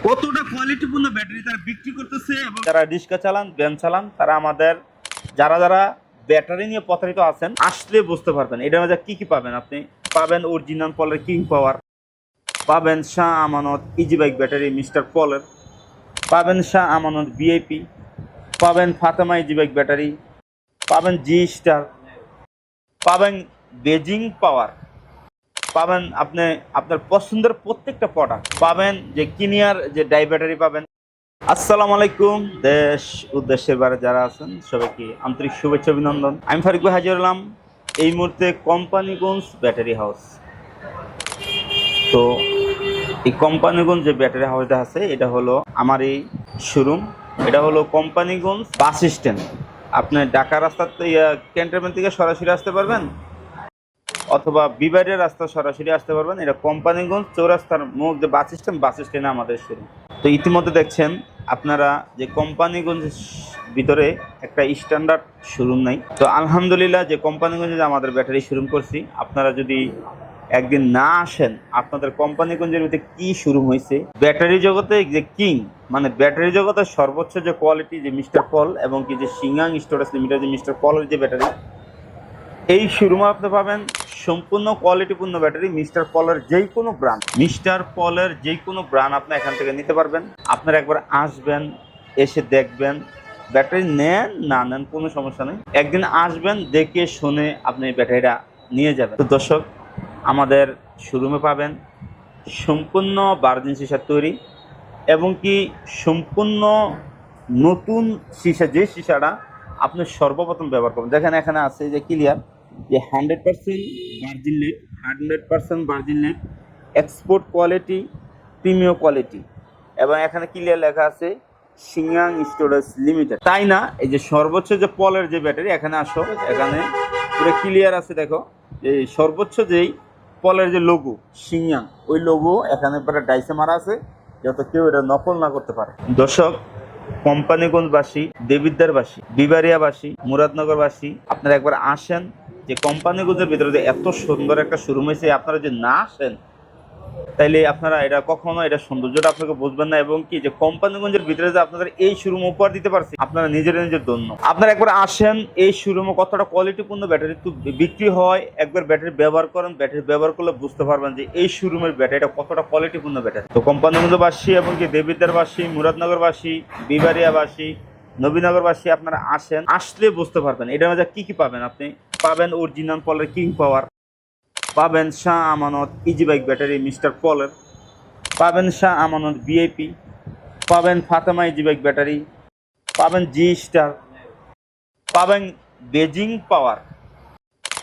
কতটা কোয়ালিটিপূর্ণ ব্যাটারি তারা বিক্রি করতেছে এবং যারা রিক্সা চালান ভ্যান চালান তারা আমাদের যারা ব্যাটারি নিয়ে প্রতারিত আছেন আসলে বুঝতে পারবেন এটার মধ্যে কি কি পাবেন। আপনি পাবেন অরিজিনাল পলের কিং পাওয়ার, পাবেন Shah Amanat easy bike battery mister পলের, পাবেন শাহ আমানত ভিআইপি, পাবেন ফাতেমা ইজি বাইক ব্যাটারি, পাবেন জি স্টার, পাবেন বেজিং পাওয়ার, পাবেন আপনি আপনার পছন্দের প্রত্যেকটা প্রোডাক্ট পাবেন। যে কিনিয়ার যে ডাই ব্যাটারি পাবেন। আসসালামু আলাইকুম, দেশ উদ্দেশ্যের বাইরে যারা আছেন সবাইকে আন্তরিক শুভেচ্ছা অভিনন্দন। আমি ফারিক ভাই হাজির হলাম এই মুহূর্তে কোম্পানিগঞ্জ ব্যাটারি হাউস। তো এই কোম্পানিগঞ্জ যে ব্যাটারি হাউসটা আছে এটা হলো আমার এই শোরুম। এটা হলো কোম্পানিগঞ্জ বাস স্ট্যান্ড। আপনি ঢাকা রাস্তাতে ক্যান্টনমেন্ট থেকে সরাসরি আসতে পারবেন অথবা বিবারের রাস্তা সরাসরি আসতে পারবেন। এটা কোম্পানিগঞ্জ চৌরাস্তার মুখ যে বাস স্ট্যান্ডে আমাদের শুরু। তো ইতিমধ্যে দেখছেন আপনারা যে কোম্পানিগঞ্জ ভিতরে একটা স্ট্যান্ডার্ড শোরুম নেই। তো আলহামদুলিল্লাহ যে কোম্পানিগঞ্জে আমাদের ব্যাটারি শোরুম করছি, আপনারা যদি একদিন না আসেন আপনাদের কোম্পানিগঞ্জের ভিতরে কি শোরুম হয়েছে। ব্যাটারি জগতে যে কিং মানে ব্যাটারি জগতের সর্বোচ্চ যে কোয়ালিটি যে মিস্টার পল এবং কি যে সিঙ্গাং স্টোরেজ লিমিটেড যে মিস্টার পলের যে ব্যাটারি, এই শোরুমে আপনি পাবেন সম্পূর্ণ কোয়ালিটিপূর্ণ ব্যাটারি। মিস্টার পলের যেই কোনো ব্র্যান্ড আপনি এখান থেকে নিতে পারবেন। আপনারা একবার আসবেন, এসে দেখবেন, ব্যাটারি নেন না নেন কোনো সমস্যা নেই। একদিন আসবেন, দেখে শুনে আপনি ব্যাটারিটা নিয়ে যাবেন। তো দর্শক, আমাদের শোরুমে পাবেন সম্পূর্ণ ভার্জিন সিসার তৈরি এবং কি সম্পূর্ণ নতুন সিসা, যে সিসাটা আপনি সর্বপ্রথম ব্যবহার করবেন। দেখেন এখানে আছে যে ক্লিয়ার যে 100% virgin lead export quality premium quality, এবং এখানে ক্লিয়ার লেখা আছে সিঙ্গাং স্টোরেজ লিমিটেড। তাই না, এই যে সর্বোচ্চ যে পলের যে ব্যাটারি, এখানে আসো, এখানে পুরো ক্লিয়ার আছে। দেখো এই সর্বোচ্চ যেই পলের যে লোগো সিঙ্গাং, ওই লোগো এখানে পুরো ডাইসে মারা আছে যাতে কেউ এটা নকল না করতে পারে। দর্শক, কোম্পানিগঞ্জবাসী, দেবিদ্বারবাসী, বিবারিয়াবাসী, মুরাদনগরবাসী, আপনারা একবার আসেন। যে কোম্পানিগঞ্জের ভিতরে যে এত সুন্দর একটা শোরুম হয়েছে, আপনারা যদি না আসেন তাইলে আপনারা এটা কখনো এটা সৌন্দর্যটা আপনাকে বুঝবেন না। এবং কি যে কোম্পানিগঞ্জের ভিতরে যে আপনাদের এই শোরুম উপহার দিতে পারছি, আপনারা নিজের ধন্য। আপনারা একবার আসেন, এই শোরুমে কতটা কোয়ালিটিপূর্ণ ব্যাটারি তো বিক্রি হয়, একবার ব্যাটারি ব্যবহার করেন, ব্যাটারি ব্যবহার করলে বুঝতে পারবেন যে এই শোরুমের ব্যাটারিটা কতটা কোয়ালিটিপূর্ণ ব্যাটারি। তো কোম্পানিগঞ্জবাসী এবং কি দেবিদ্বারবাসী, মুরাদনগরবাসী, বিবারিয়াবাসী, নবীনগরবাসী, আপনারা আসেন, আসলে বুঝতে পারবেন এটার মধ্যে কি কি পাবেন। আপনি পাবেন অরিজিনাল পলের কিং পাওয়ার, পাবেন Shah Amanat easy bike battery mister পলের, পাবেন শাহ আমানত ভিআইপি, পাবেন ফাতেমা ইজি বাইক ব্যাটারি, পাবেন জি স্টার, পাবেন বেজিং পাওয়ার,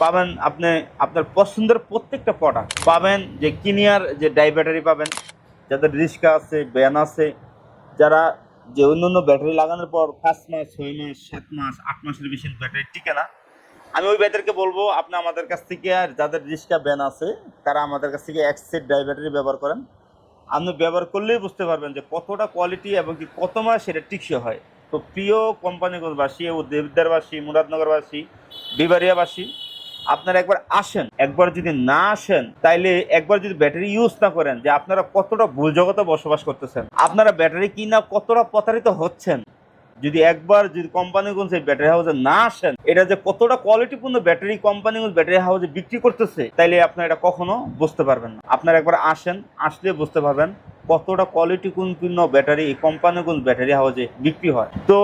পাবেন আপনি আপনার পছন্দের প্রত্যেকটা প্রোডাক্ট পাবেন। যে কিনিয়ার যে ডাই ব্যাটারি পাবেন, যাদের রিক্সা আছে ভ্যান আছে, যারা যে অন্য ব্যাটারি লাগানোর পর 5 মাস 6 মাস 7 মাস 8 মাসের বেশি ব্যাটারি টিকে না, আমি ওই ব্যাটারিকে বলবো আপনি আমাদের কাছ থেকে, আর যাদের রিক্সা ভ্যান আছে তারা আমাদের কাছ থেকে এক সেট ডাই ব্যাটারি ব্যবহার করেন। আপনি ব্যবহার করলেই বুঝতে পারবেন যে কতটা কোয়ালিটি এবং কি কত মাস সেটা টিকসই হয়। তো প্রিয় কোম্পানিগঞ্জবাসী ও দেবদারবাসী, মুরাদনগরবাসী, বিবারিয়াবাসী, আপনারা একবার আসেন। একবার যদি না আসেন তাইলে একবার যদি ব্যাটারি ইউজ না করেন, যে আপনারা কতটা ভুল জগতে বসবাস করতেছেন, আপনারা ব্যাটারি কিনা কতটা প্রতারিত হচ্ছেন। যদি একবার যদি কোম্পানিগঞ্জ এই ব্যাটারি হাউসে না আসেন, এটা যে কতটা কোয়ালিটিপূর্ণ ব্যাটারি কোম্পানিগঞ্জ ব্যাটারি হাউসে বিক্রি করতেছে, তাইলে আপনারা এটা কখনো বুঝতে পারবেন না। আপনারা একবার আসেন, আসলে বুঝতে পারবেন কতটা কোয়ালিটিপূর্ণ ব্যাটারি এই কোম্পানিগঞ্জ ব্যাটারি হাউসে বিক্রি হয়। তো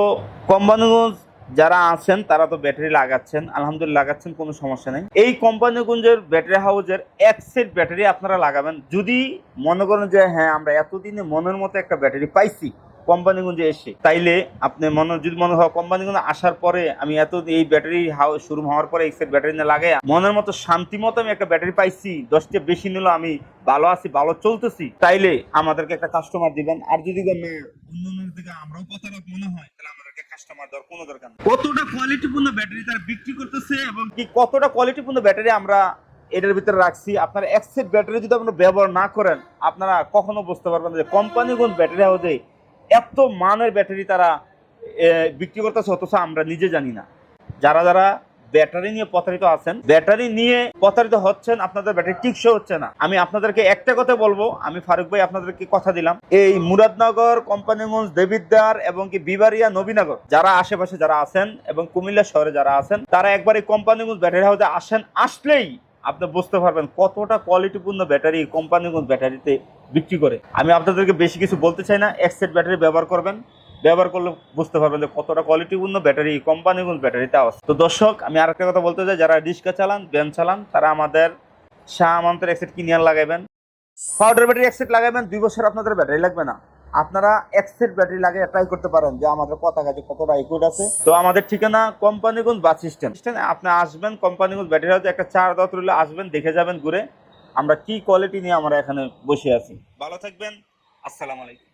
কোম্পানিগঞ্জ যারা আছেন তারা তো ব্যাটারি লাগাচ্ছেন, আলহামদুলিল্লাহ লাগাচ্ছেন, কোনো সমস্যা নেই। এই কোম্পানিগঞ্জের ব্যাটারি হাউসের এক সেট ব্যাটারি আপনারা লাগাবেন। যদি মনে করেন যে হ্যাঁ আমরা এতদিনে মনের মতো একটা ব্যাটারি পাইছি কোম্পানিগঞ্জে এসে, তাইলে আপনি যদি মনে হয় কোম্পানিগঞ্জ আসার পরে আমি এই ব্যাটারি শুরু হওয়ার পরে এই সেট ব্যাটারি নিয়ে লাগাই মনের মতো শান্তি মতো আমি একটা ব্যাটারি পাইছি, 10টা বেশি নিল, আমি ভালো আছি, ভালো চলতেছি, তাইলে আমাদেরকে একটা কাস্টমার দিবেন। আর যদি অন্য থেকে আমরাও প্রতারক মনে হয়, তাহলে আমাদেরকে কাস্টমার দেওয়ার কোনো দরকার নেই। কতটা কোয়ালিটিপূর্ণ ব্যাটারি তারা বিক্রি করতেছে এবং কি কতটা কোয়ালিটিপূর্ণ ব্যাটারি আমরা এটার ভিতরে রাখছি। আপনার এক সেট ব্যাটারি যদি আপনারা ব্যবহার না করেন, আপনারা কখনো বুঝতে পারবেন যে কোম্পানিগঞ্জ ব্যাটারি হাউসে এত মানের ব্যাটারি তারা বিক্রি করতেছে, অথচ আমরা নিজে জানি না। যারা ব্যাটারি নিয়ে প্রতারিত আছেন, ব্যাটারি নিয়ে প্রতারিত হচ্ছেন, আপনাদের ব্যাটারি টিকসই হচ্ছে না, আমি আপনাদেরকে একটা কথা বলবো, আমি ফারুক ভাই আপনাদেরকে কথা দিলাম, এই মুরাদনগর, কোম্পানিগঞ্জ, দেবিদ্বার এবং কি বিবারিয়া, নবীনগর যারা আশেপাশে যারা আছেন এবং কুমিল্লা শহরে যারা আছেন, তারা একবার এই কোম্পানিগঞ্জ ব্যাটারি হাউসে আসেন, আসলেই আপনি বুঝতে পারবেন কতটা কোয়ালিটিপূর্ণ ব্যাটারি কোম্পানিগঞ্জ ব্যাটারিতে বিক্রি করে। আমি আপনাদেরকে বেশি কিছু বলতে চাই না, এক্সেট ব্যাটারি ব্যবহার করবেন, ব্যবহার করলে বুঝতে পারবেন যে কতটা কোয়ালিটিপূর্ণ ব্যাটারি কোম্পানিগঞ্জ ব্যাটারিতে আছে। তো দর্শক, আমি আরেকটা কথা বলতে চাই, যারা রিক্সা চালান, ভ্যান চালান, তারা আমাদের শাহ আমানতের এক্সেট কিনে লাগাবেন, পাউডার ব্যাটারি এক্সেট লাগাবেন, 2 বছর আপনাদের ব্যাটারি লাগবে না। আপনারা এক্সেট ব্যাটারি লাগিয়ে ট্রাই করতে পারেন যে আমাদের কথা কাজে কতটা ইকুইড আছে। তো আমাদের ঠিকানা কোম্পানিগঞ্জ বাস স্ট্যান্ড, আপনি আসবেন কোম্পানিগঞ্জ ব্যাটারি হাউসে, একটা চার দাওয়াত রইলে, আসবেন, দেখে যাবেন ঘুরে আমরা কি কোয়ালিটি নিয়ে আমরা এখানে বসে আছি। ভালো থাকবেন, আসসালামু আলাইকুম।